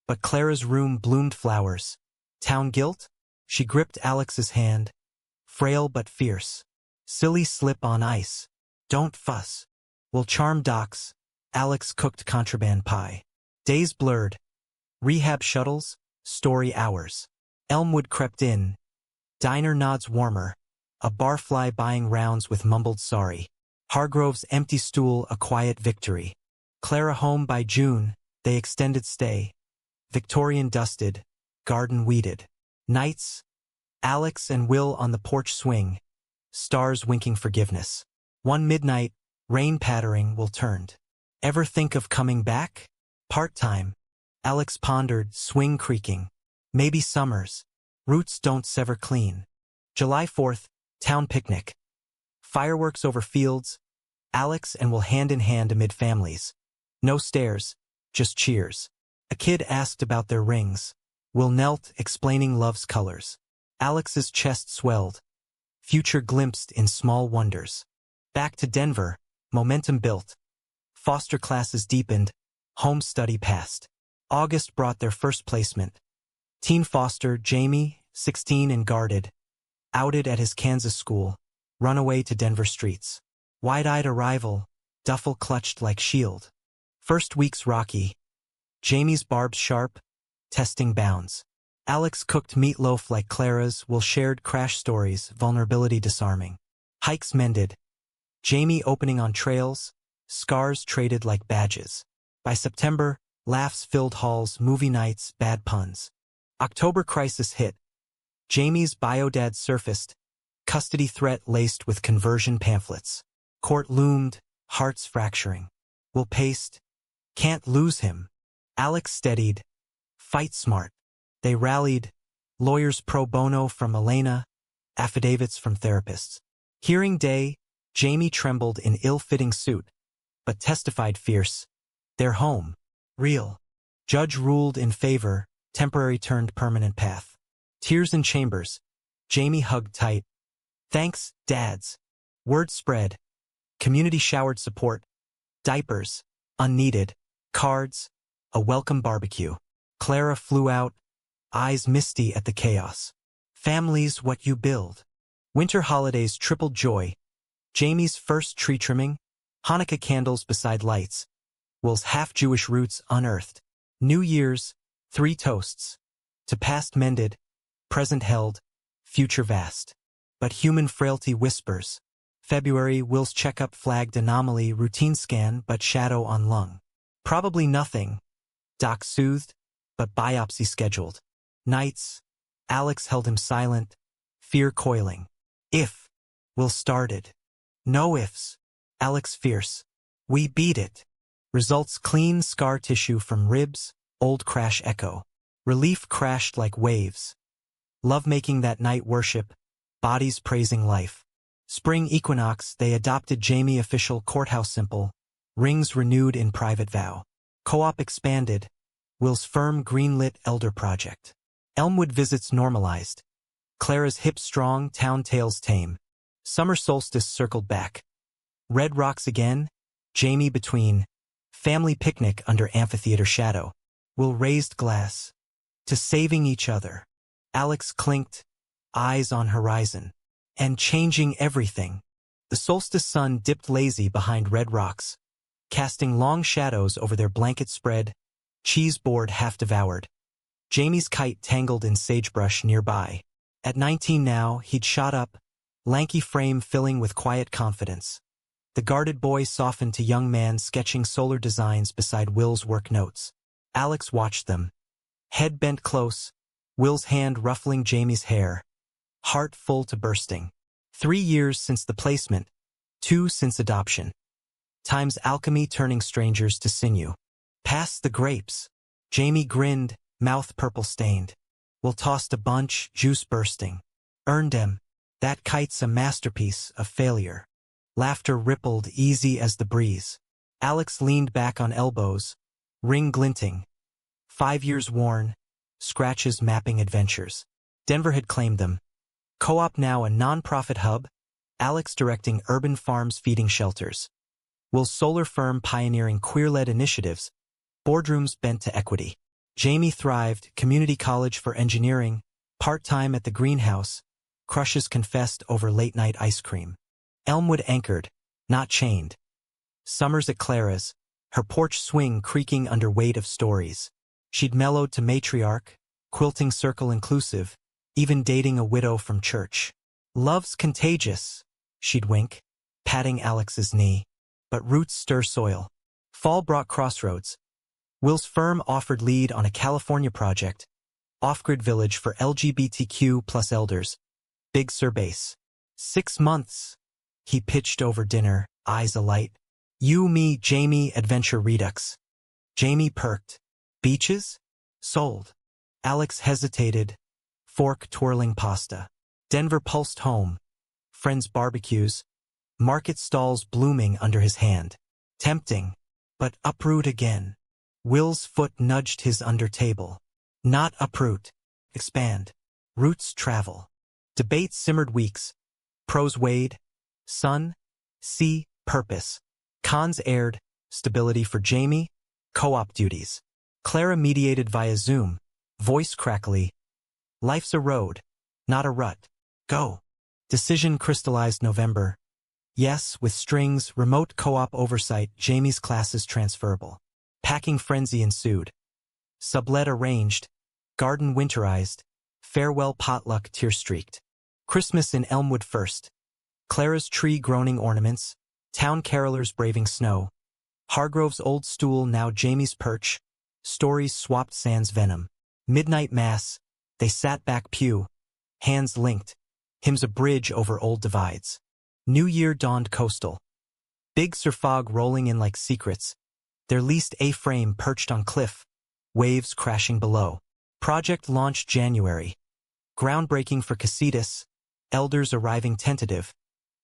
but Clara's room bloomed flowers. Town guilt? She gripped Alex's hand. Frail but fierce. Silly slip on ice. Don't fuss. Will charm docs. Alex cooked contraband pie. Days blurred. Rehab shuttles, story hours. Elmwood crept in. Diner nods warmer. A barfly buying rounds with mumbled sorry. Hargrove's empty stool a quiet victory. Clara home by June, they extended stay. Victorian dusted, garden weeded. Nights, Alex and Will on the porch swing. Stars winking forgiveness. One midnight, rain pattering Will turned. Ever think of coming back? Part-time. Alex pondered, swing creaking. Maybe summers. Roots don't sever clean. July 4th, town picnic. Fireworks over fields. Alex and Will hand in hand amid families. No stares, just cheers. A kid asked about their rings. Will knelt, explaining love's colors. Alex's chest swelled. Future glimpsed in small wonders. Back to Denver, momentum built. Foster classes deepened, home study passed. August brought their first placement. Teen foster Jamie, 16 and guarded. Outed at his Kansas school. Runaway to Denver streets. Wide-eyed arrival, duffel clutched like shield. First week's rocky. Jamie's barbs sharp, testing bounds. Alex cooked meatloaf like Clara's, Will shared crash stories, vulnerability disarming. Hikes mended. Jamie opening on trails, scars traded like badges. By September, laughs filled halls, movie nights, bad puns. October crisis hit. Jamie's biodad surfaced, custody threat laced with conversion pamphlets. Court loomed, hearts fracturing. Will paced. Can't lose him. Alex steadied. Fight smart. They rallied. Lawyers pro bono from Elena, affidavits from therapists. Hearing day, Jamie trembled in ill-fitting suit, but testified fierce. They're home. Real. Judge ruled in favor, temporary turned permanent path. Tears in chambers. Jamie hugged tight. Thanks, dads. Word spread. Community showered support. Diapers. Unneeded. Cards. A welcome barbecue. Clara flew out, eyes misty at the chaos. Family's what you build. Winter holidays tripled joy. Jamie's first tree trimming. Hanukkah candles beside lights. Will's half-Jewish roots unearthed. New Year's, 3 toasts. To past mended, present held, future vast. But human frailty whispers. February, Will's checkup flagged anomaly, routine scan, but shadow on lung. Probably nothing. Doc soothed, but biopsy scheduled. Nights, Alex held him silent, fear coiling. If. Will started. No ifs. Alex fierce. We beat it. Results clean scar tissue from ribs, old crash echo. Relief crashed like waves. Lovemaking that night worship, bodies praising life. Spring equinox they adopted Jamie official courthouse simple, rings renewed in private vow. Co-op expanded, Will's firm greenlit elder project. Elmwood visits normalized. Clara's hip strong, town tales tame. Summer solstice circled back. Red rocks again, Jamie between. Family picnic under amphitheater shadow. Will raised glass. To saving each other. Alex clinked, eyes on horizon. And changing everything. The solstice sun dipped lazy behind red rocks, casting long shadows over their blanket spread, cheese board half devoured. Jamie's kite tangled in sagebrush nearby. At 19 now, he'd shot up, lanky frame filling with quiet confidence. The guarded boy softened to young man sketching solar designs beside Will's work notes. Alex watched them. Head bent close, Will's hand ruffling Jamie's hair. Heart full to bursting. 3 years since the placement, 2 since adoption. Time's alchemy turning strangers to sinew. Past the grapes. Jamie grinned, mouth purple stained. Will tossed a bunch, juice bursting. Earned em. That kite's a masterpiece of failure. Laughter rippled easy as the breeze. Alex leaned back on elbows, ring glinting. 5 years worn, scratches mapping adventures. Denver had claimed them. Co-op now a non-profit hub, Alex directing urban farms feeding shelters. Will's solar firm pioneering queer-led initiatives, boardrooms bent to equity. Jamie thrived, community college for engineering, part-time at the greenhouse, crushes confessed over late-night ice cream. Elmwood anchored, not chained. Summers at Clara's, her porch swing creaking under weight of stories. She'd mellowed to matriarch, quilting circle inclusive, even dating a widow from church. Love's contagious, she'd wink, patting Alex's knee. But roots stir soil. Fall brought crossroads. Will's firm offered lead on a California project, off-grid village for LGBTQ plus elders. Big Sur base. 6 months. He pitched over dinner, eyes alight. You, me, Jamie, adventure redux. Jamie perked. Beaches? Sold. Alex hesitated. Fork twirling pasta. Denver pulsed home. Friends' barbecues. Market stalls blooming under his hand. Tempting. But uproot again. Will's foot nudged his under table. Not uproot. Expand. Roots travel. Debate simmered weeks. Pros weighed. Sun. Sea. Purpose. Cons aired. Stability for Jamie. Co-op duties. Clara mediated via Zoom. Voice crackly. Life's a road, not a rut. Go. Decision crystallized November. Yes, with strings, remote co-op oversight, Jamie's classes transferable. Packing frenzy ensued. Sublet arranged. Garden winterized. Farewell potluck tear-streaked. Christmas in Elmwood first. Clara's tree groaning ornaments. Town carolers braving snow. Hargrove's old stool now Jamie's perch. Stories swapped sans venom. Midnight mass. They sat back pew, hands linked, hymns a bridge over old divides. New Year dawned coastal. Big Sur fog rolling in like secrets, their leased A-frame perched on cliff, waves crashing below. Project launched January. Groundbreaking for Casitas, elders arriving tentative,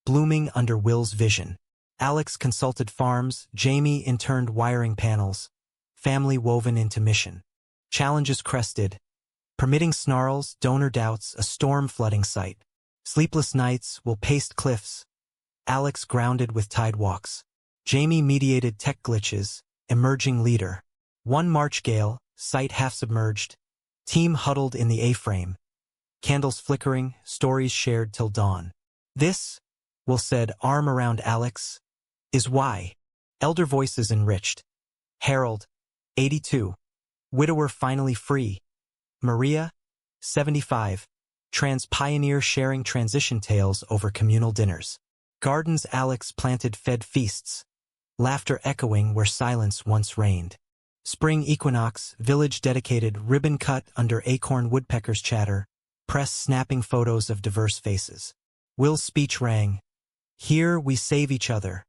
blooming under Will's vision. Alex consulted farms, Jamie interned wiring panels, family woven into mission. Challenges crested. Permitting snarls, donor doubts, a storm flooding site. Sleepless nights will paste cliffs. Alex grounded with tide walks. Jamie mediated tech glitches, emerging leader. One March gale, site half submerged. Team huddled in the A-frame. Candles flickering, stories shared till dawn. This, Will said, arm around Alex, is why. Elder voices enriched. Harold, 82. Widower finally free. Maria, 75, trans pioneer sharing transition tales over communal dinners. Gardens Alex planted fed feasts. Laughter echoing where silence once reigned. Spring equinox, village dedicated, ribbon cut under acorn woodpeckers chatter. press snapping photos of diverse faces. Will's speech rang, "Here we save each other.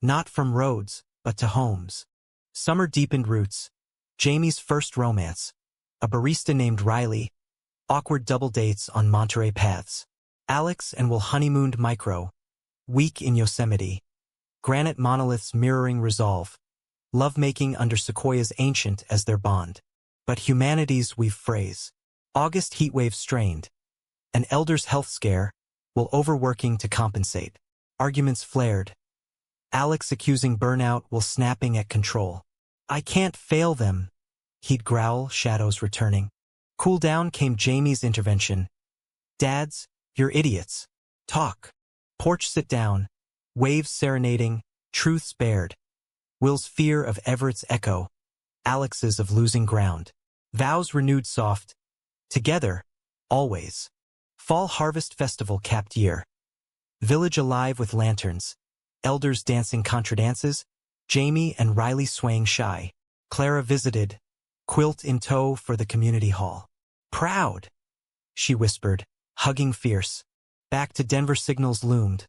Not from roads, but to homes." Summer deepened roots. Jamie's first romance. A barista named Riley. Awkward double dates on Monterey paths. Alex and Will honeymooned micro. Week in Yosemite. Granite monoliths mirroring resolve. Lovemaking under sequoias ancient as their bond. But humanity's weave phrase. August heatwave strained. An elder's health scare. Will overworking to compensate. Arguments flared. Alex accusing burnout, Will snapping at control. "I can't fail them," he'd growl, shadows returning. Cool down came Jamie's intervention. "Dads, you're idiots. Talk." Porch sit down. Waves serenading, truths bared. Will's fear of Everett's echo. Alex's of losing ground. Vows renewed soft. Together, always. Fall harvest festival capped year. Village alive with lanterns. Elders dancing contradances. Jamie and Riley swaying shy. Clara visited. Quilt in tow for the community hall. "Proud," she whispered, hugging fierce. Back to Denver signals loomed.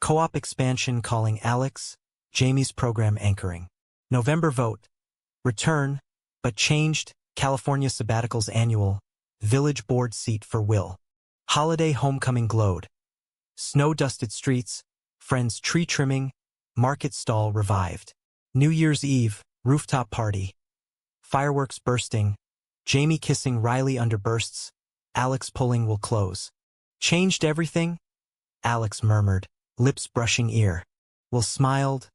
Co-op expansion calling Alex. Jamie's program anchoring. November vote. Return, but changed. California sabbaticals annual. Village board seat for Will. Holiday homecoming glowed. Snow-dusted streets. Friends tree trimming. Market stall revived. New Year's Eve, rooftop party. Fireworks bursting. Jamie kissing Riley under bursts. Alex pulling Will close. "Changed everything?" Alex murmured, lips brushing ear. Will smiled,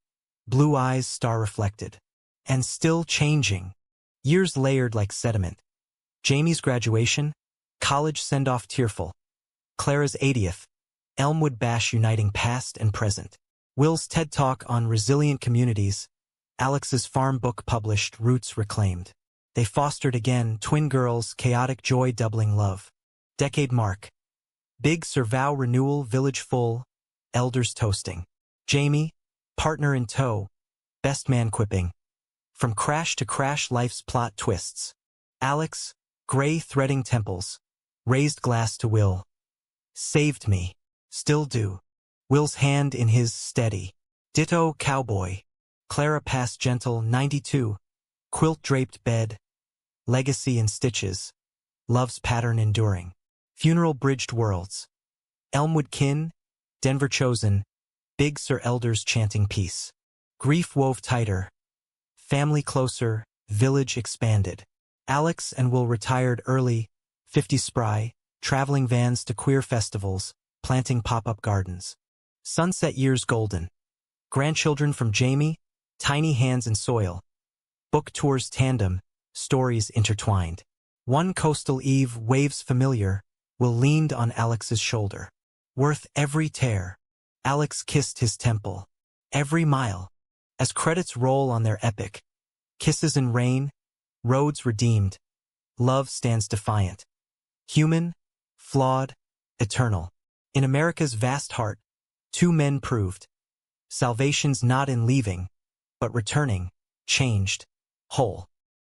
blue eyes star-reflected. "And still changing." Years layered like sediment. Jamie's graduation. College send-off tearful. Clara's 80th. Elmwood bash uniting past and present. Will's TED Talk on resilient communities. Alex's farm book published, roots reclaimed. They fostered again, twin girls, chaotic joy doubling love. Decade mark. Big Sur vow renewal, village full. Elders toasting. Jamie, partner in tow. Best man quipping. From crash to crash, life's plot twists. Alex, gray threading temples. Raised glass to Will. Saved me. Still do. Will's hand in his, steady. Ditto cowboy. Clara past gentle, 92. Quilt draped bed. Legacy in stitches. Love's pattern enduring. Funeral bridged worlds. Elmwood kin. Denver chosen. Big Sur elders chanting peace. Grief wove tighter. Family closer. Village expanded. Alex and Will retired early. 50 spry. Traveling vans to queer festivals. Planting pop-up gardens. Sunset years golden. Grandchildren from Jamie. Tiny hands in soil. Book tours tandem. Stories intertwined. One coastal eve, waves familiar. Will leaned on Alex's shoulder. Worth every tear. Alex kissed his temple. Every mile. As credits roll on their epic. Kisses in rain. Roads redeemed. Love stands defiant. Human. Flawed. Eternal. In America's vast heart, two men proved. Salvation's not in leaving, but returning, changed, whole.